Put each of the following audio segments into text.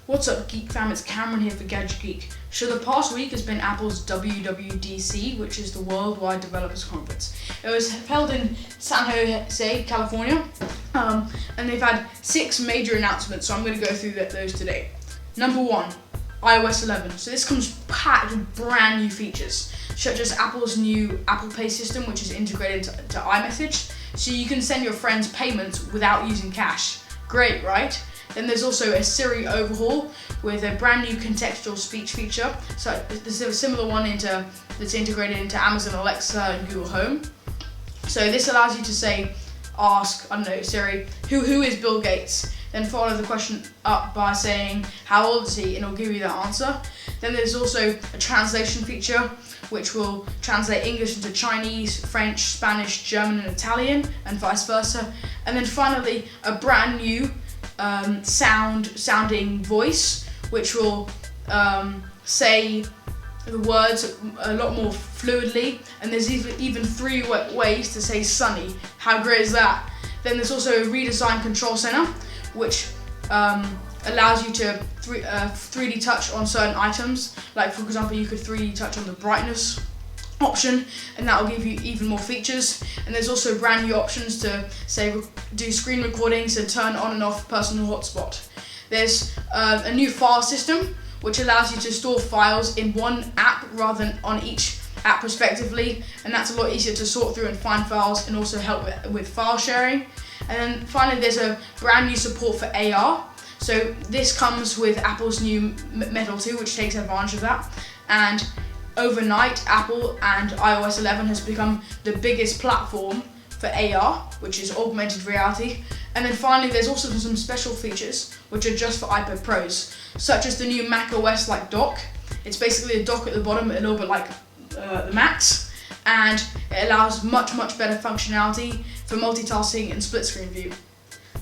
What's up, Geek fam? It's Cameron here for GadgetGeek. So the past week has been Apple's WWDC, which is the Worldwide Developers Conference. It was held in San Jose, California, and they've had 6 major announcements, so I'm going to go through those today. Number 1, iOS 11. So this comes packed with brand new features, such as Apple's new Apple Pay system, which is integrated to iMessage, so you can send your friends payments without using cash. Great, right? Then there's also a Siri overhaul with a brand new contextual speech feature. So there's a similar one that's integrated into Amazon Alexa and Google Home. So this allows you to ask, Siri, who is Bill Gates? Then follow the question up by saying, how old is he? And it'll give you that answer. Then there's also a translation feature, which will translate English into Chinese, French, Spanish, German, and Italian, and vice versa. And then finally, a brand new sounding voice, which will say the words a lot more fluidly, and there's even 3 ways to say sunny. How great is that? Then there's also a redesigned control center, which allows you to 3D touch on certain items. Like, for example, you could 3D touch on the brightness option, and that will give you even more features. And there's also brand new options to do screen recordings and turn on and off personal hotspot. There's a new file system which allows you to store files in one app rather than on each app respectively, and that's a lot easier to sort through and find files, and also help with file sharing. And then finally, there's a brand new support for AR. So this comes with Apple's new Metal 2, which takes advantage of that. And overnight, Apple and iOS 11 has become the biggest platform for AR, which is augmented reality. And then finally, there's also some special features which are just for iPad Pros, such as the new macOS-like dock. It's basically a dock at the bottom, a little bit like the Macs, and it allows much better functionality for multitasking and split screen view.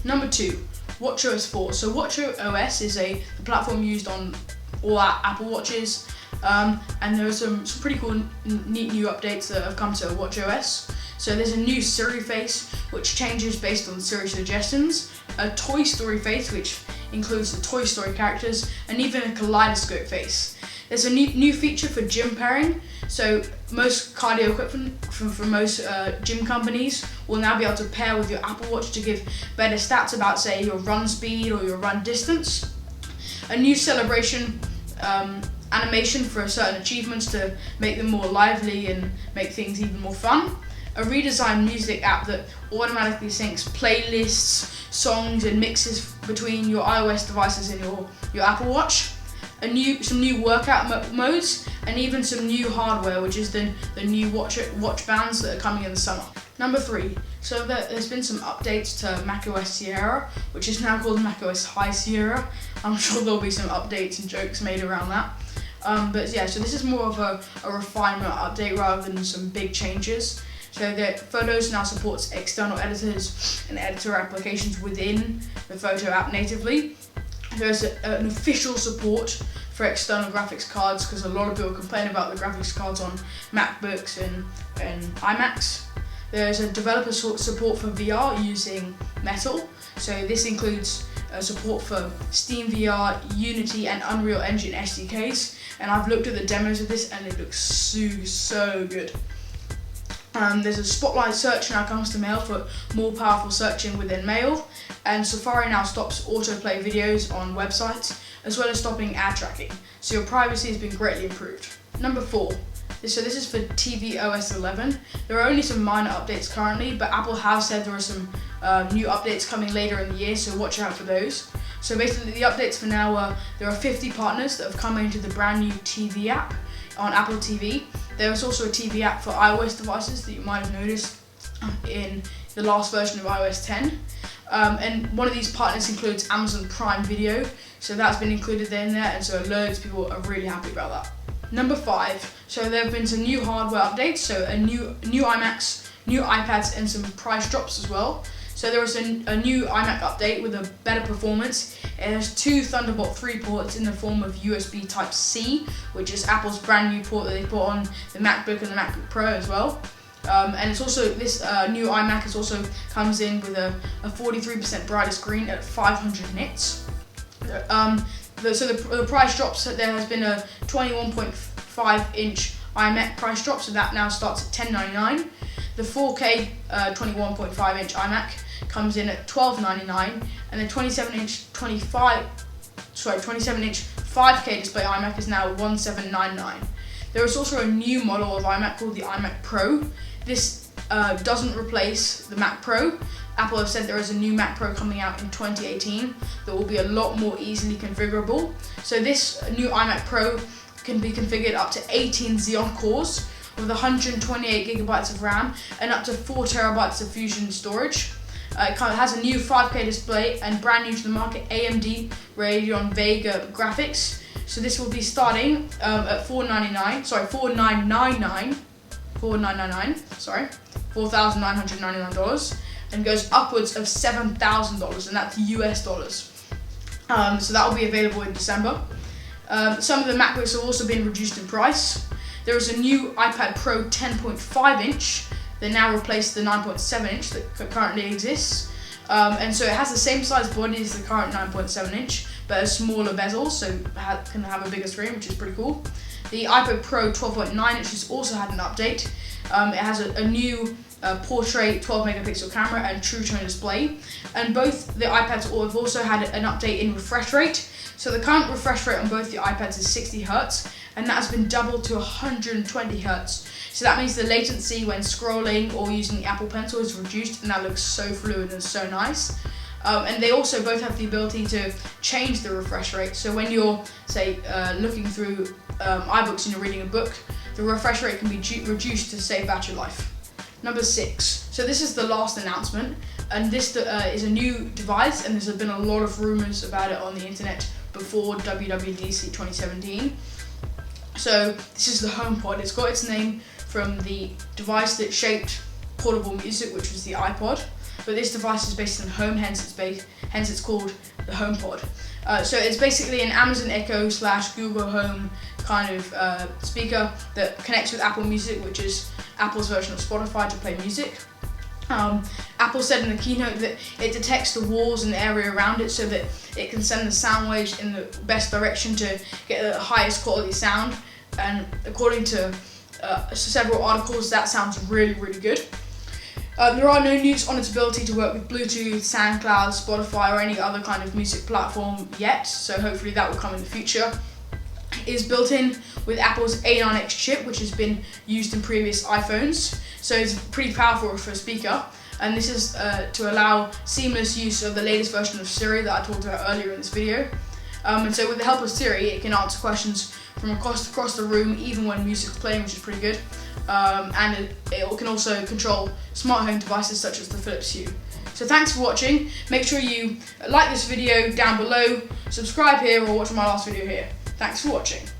Number 2, watchOS 4. So watchOS is the platform used on all our Apple Watches. And there are some pretty cool, neat new updates that have come to watchOS. So there's a new Siri face, which changes based on Siri suggestions, a Toy Story face, which includes the Toy Story characters, and even a kaleidoscope face. There's a new feature for gym pairing. So most cardio equipment from most gym companies will now be able to pair with your Apple Watch to give better stats about, say, your run speed or your run distance. A new celebration animation for certain achievements to make them more lively and make things even more fun. A redesigned music app that automatically syncs playlists, songs, and mixes between your iOS devices and your Apple Watch. Some new workout modes, and even some new hardware, which is the new watch bands that are coming in the summer. Number 3, so there's been some updates to macOS Sierra, which is now called macOS High Sierra. I'm sure there'll be some updates and jokes made around that. But yeah, so this is more of a refinement update rather than some big changes. So the Photos now supports external editors and editor applications within the Photo app natively. There's an official support for external graphics cards, because a lot of people complain about the graphics cards on MacBooks and iMacs. There's a developer support for VR using Metal. So this includes support for Steam VR, Unity, and Unreal Engine SDKs. And I've looked at the demos of this, and it looks so good. There's a Spotlight search now comes to Mail for more powerful searching within Mail, and Safari now stops autoplay videos on websites, as well as stopping ad tracking, so your privacy has been greatly improved. Number 4, so this is for tvOS 11. There are only some minor updates currently, but Apple have said there are some new updates coming later in the year, so watch out for those. So basically the updates for now are, there are 50 partners that have come into the brand new TV app on Apple TV. There is also a TV app for iOS devices that you might have noticed in the last version of iOS 10. And one of these partners includes Amazon Prime Video, so that's been included in there, and so loads of people are really happy about that. Number 5, so there have been some new hardware updates, so a new iMacs, new iPads, and some price drops as well. So there was a new iMac update with a better performance. It has 2 Thunderbolt 3 ports in the form of USB Type-C, which is Apple's brand new port that they put on the MacBook and the MacBook Pro as well. And it's also, this new iMac also comes in with a 43% brighter screen at 500 nits. the price drops. There has been a 21.5-inch iMac price drop, so that now starts at $10.99. The 4K 21.5-inch iMac comes in at $12.99, and the 27-inch 5K display iMac is now $1799. There is also a new model of iMac called the iMac Pro. This doesn't replace the Mac Pro. Apple have said there is a new Mac Pro coming out in 2018 that will be a lot more easily configurable. So this new iMac Pro can be configured up to 18 Xeon cores with 128 gigabytes of RAM and up to 4 terabytes of Fusion storage. It has a new 5K display and brand new to the market AMD Radeon Vega graphics. So this will be starting at $4,999, and goes upwards of $7,000, and that's US dollars. So that will be available in December. Some of the MacBooks have also been reduced in price. There is a new iPad Pro 10.5-inch that now replaced the 9.7-inch that currently exists. And so it has the same size body as the current 9.7-inch, but a smaller bezel, so can have a bigger screen, which is pretty cool. The iPad Pro 12.9-inch has also had an update. It has a new portrait 12 megapixel camera and True Tone display, and both the iPads have also had an update in refresh rate. So the current refresh rate on both the iPads is 60 Hz, and that has been doubled to 120 Hz. So that means the latency when scrolling or using the Apple Pencil is reduced, and that looks so fluid and so nice. And they also both have the ability to change the refresh rate. So when you're, say, looking through iBooks and you're reading a book, the refresh rate can be reduced to save battery life. Number 6. So this is the last announcement, and this is a new device, and there's been a lot of rumors about it on the internet before WWDC 2017. So this is the HomePod. It's got its name from the device that shaped portable music, which was the iPod. But this device is based on home, hence it's called the HomePod. So it's basically an Amazon Echo / Google Home kind of speaker that connects with Apple Music, which is Apple's version of Spotify to play music. Apple said in the keynote that it detects the walls and the area around it so that it can send the sound waves in the best direction to get the highest quality sound. And according to several articles, that sounds really, really good. There are no news on its ability to work with Bluetooth, SoundCloud, Spotify, or any other kind of music platform yet, so hopefully that will come in the future. It is built in with Apple's A9X chip, which has been used in previous iPhones, so it's pretty powerful for a speaker. And this is to allow seamless use of the latest version of Siri that I talked about earlier in this video. And so with the help of Siri, it can answer questions from across the room, even when music's playing, which is pretty good. And it can also control smart home devices such as the Philips Hue. So thanks for watching. Make sure you like this video down below, subscribe here, or watch my last video here. Thanks for watching.